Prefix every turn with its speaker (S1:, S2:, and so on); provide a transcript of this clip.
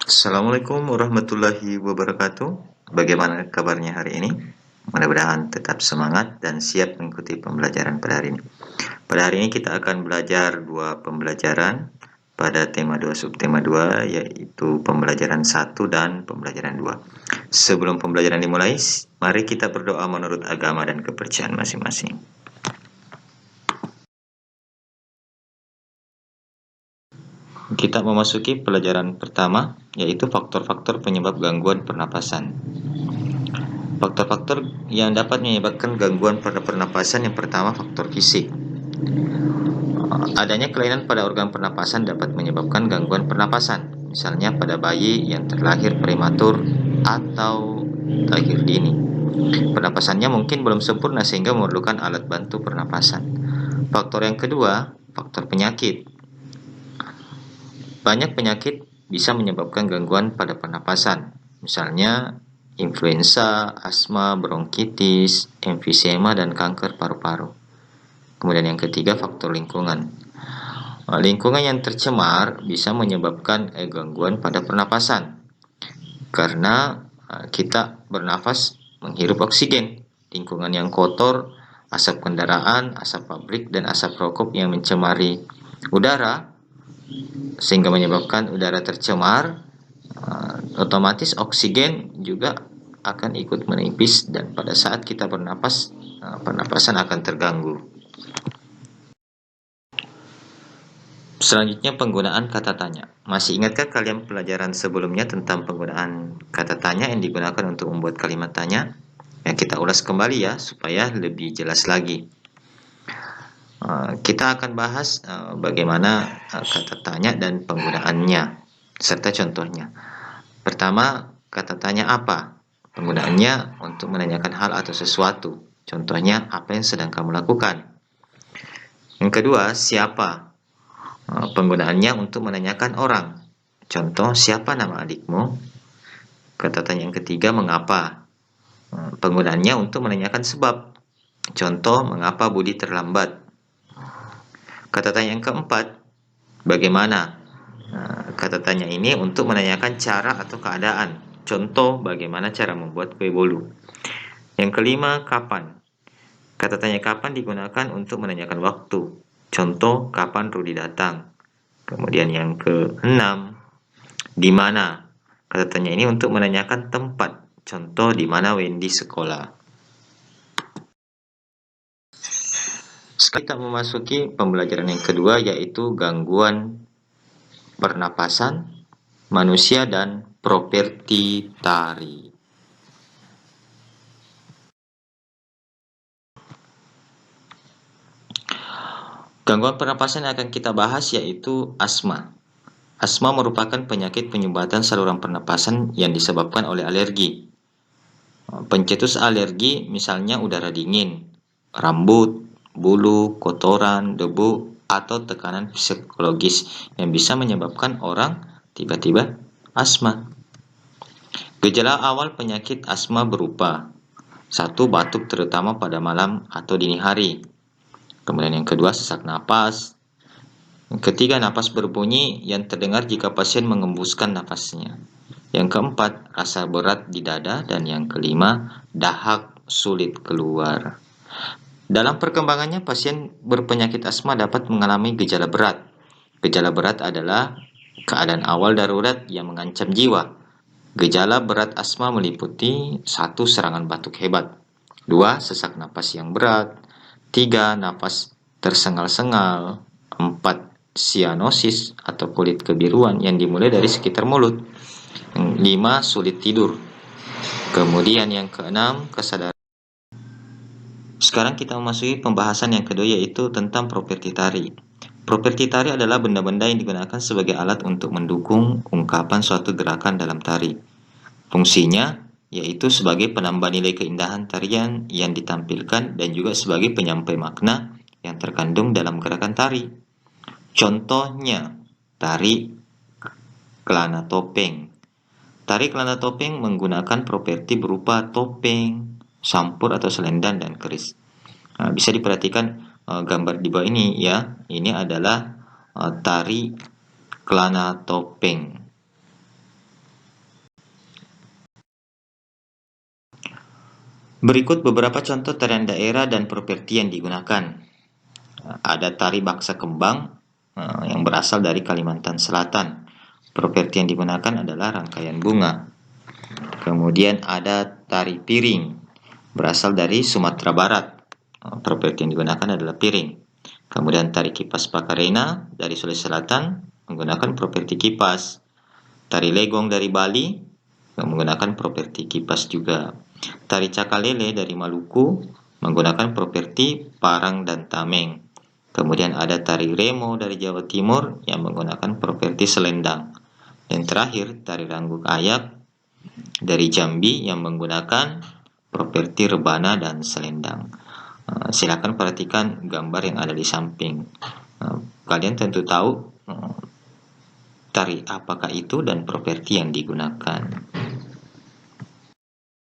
S1: Assalamualaikum warahmatullahi wabarakatuh. Bagaimana kabarnya hari ini? Mudah-mudahan tetap semangat dan siap mengikuti pembelajaran pada hari ini. Pada hari ini kita akan belajar dua pembelajaran pada tema 2 subtema 2, yaitu pembelajaran 1 dan pembelajaran 2. Sebelum pembelajaran dimulai, mari kita berdoa menurut agama dan kepercayaan masing-masing. Kita memasuki pelajaran pertama, yaitu faktor-faktor penyebab gangguan pernapasan. Faktor-faktor yang dapat menyebabkan gangguan pada pernapasan, yang pertama faktor fisik. Adanya kelainan pada organ pernapasan dapat menyebabkan gangguan pernapasan, misalnya pada bayi yang terlahir prematur atau lahir dini. Pernapasannya mungkin belum sempurna sehingga memerlukan alat bantu pernapasan. Faktor yang kedua, faktor penyakit. Banyak penyakit bisa menyebabkan gangguan pada pernapasan, misalnya influenza, asma, bronkitis, emfisema, dan kanker paru-paru. Kemudian yang ketiga, faktor lingkungan. Lingkungan yang tercemar bisa menyebabkan gangguan pada pernapasan, karena kita bernafas menghirup oksigen. Lingkungan yang kotor, asap kendaraan, asap pabrik, dan asap rokok yang mencemari udara sehingga menyebabkan udara tercemar, otomatis oksigen juga akan ikut menipis, dan pada saat kita bernapas, pernapasan akan terganggu. Selanjutnya, penggunaan kata tanya. Masih ingatkah kalian pelajaran sebelumnya tentang penggunaan kata tanya yang digunakan untuk membuat kalimat tanya? Yang kita ulas kembali ya, supaya lebih jelas lagi. Kita akan bahas bagaimana kata tanya dan penggunaannya, serta contohnya. Pertama, kata tanya apa? Penggunaannya untuk menanyakan hal atau sesuatu. Contohnya, apa yang sedang kamu lakukan? Yang kedua, siapa? Penggunaannya untuk menanyakan orang. Contoh, siapa nama adikmu? Kata tanya yang ketiga, mengapa? Penggunaannya untuk menanyakan sebab. Contoh, mengapa Budi terlambat? Kata tanya yang keempat, bagaimana? Kata tanya ini untuk menanyakan cara atau keadaan. Contoh, bagaimana cara membuat kue bolu. Yang kelima, kapan? Kata tanya kapan digunakan untuk menanyakan waktu. Contoh, kapan Rudi datang. Kemudian yang keenam, di mana? Kata tanya ini untuk menanyakan tempat. Contoh, di mana Wendy sekolah. Sekarang kita memasuki pembelajaran yang kedua, yaitu gangguan pernapasan manusia dan properti tari. Gangguan pernapasan yang akan kita bahas yaitu asma. Asma merupakan penyakit penyumbatan saluran pernapasan yang disebabkan oleh alergi. Pencetus alergi misalnya udara dingin, rambut, bulu, kotoran, debu, atau tekanan psikologis yang bisa menyebabkan orang tiba-tiba asma. Gejala awal penyakit asma berupa 1. Batuk terutama pada malam atau dini hari. Kemudian yang kedua, sesak napas. Yang ketiga, napas berbunyi yang terdengar jika pasien mengembuskan napasnya. Yang keempat, rasa berat di dada. Dan yang kelima, dahak sulit keluar. Dalam perkembangannya, pasien berpenyakit asma dapat mengalami gejala berat. Gejala berat adalah keadaan awal darurat yang mengancam jiwa. Gejala berat asma meliputi 1. Serangan batuk hebat, 2. Sesak napas yang berat, 3. Napas tersengal-sengal, 4. Sianosis atau kulit kebiruan yang dimulai dari sekitar mulut, 5. Sulit tidur. Kemudian yang keenam, kesadaran. Sekarang kita memasuki pembahasan yang kedua, yaitu tentang properti tari. Properti tari adalah benda-benda yang digunakan sebagai alat untuk mendukung ungkapan suatu gerakan dalam tari. Fungsinya yaitu sebagai penambah nilai keindahan tarian yang ditampilkan dan juga sebagai penyampai makna yang terkandung dalam gerakan tari. Contohnya, tari kelana topeng. Tari kelana topeng menggunakan properti berupa topeng, sampur atau selendang, dan keris. Bisa diperhatikan gambar di bawah ini ya. Ini adalah tari kelana topeng. Berikut beberapa contoh tarian daerah dan properti yang digunakan. Ada tari baksa kembang yang berasal dari Kalimantan Selatan. Properti yang digunakan adalah rangkaian bunga. Kemudian ada tari piring, berasal dari Sumatera Barat. Properti yang digunakan adalah piring. Kemudian tari kipas Pakarena dari Sulawesi Selatan menggunakan properti kipas. Tari legong dari Bali menggunakan properti kipas juga. Tari cakalele dari Maluku menggunakan properti parang dan tameng. Kemudian ada tari remo dari Jawa Timur yang menggunakan properti selendang. Dan terakhir tari rangguk ayak dari Jambi yang menggunakan properti rebana dan selendang. Silakan perhatikan gambar yang ada di samping. Kalian tentu tahu tari apakah itu dan properti yang digunakan.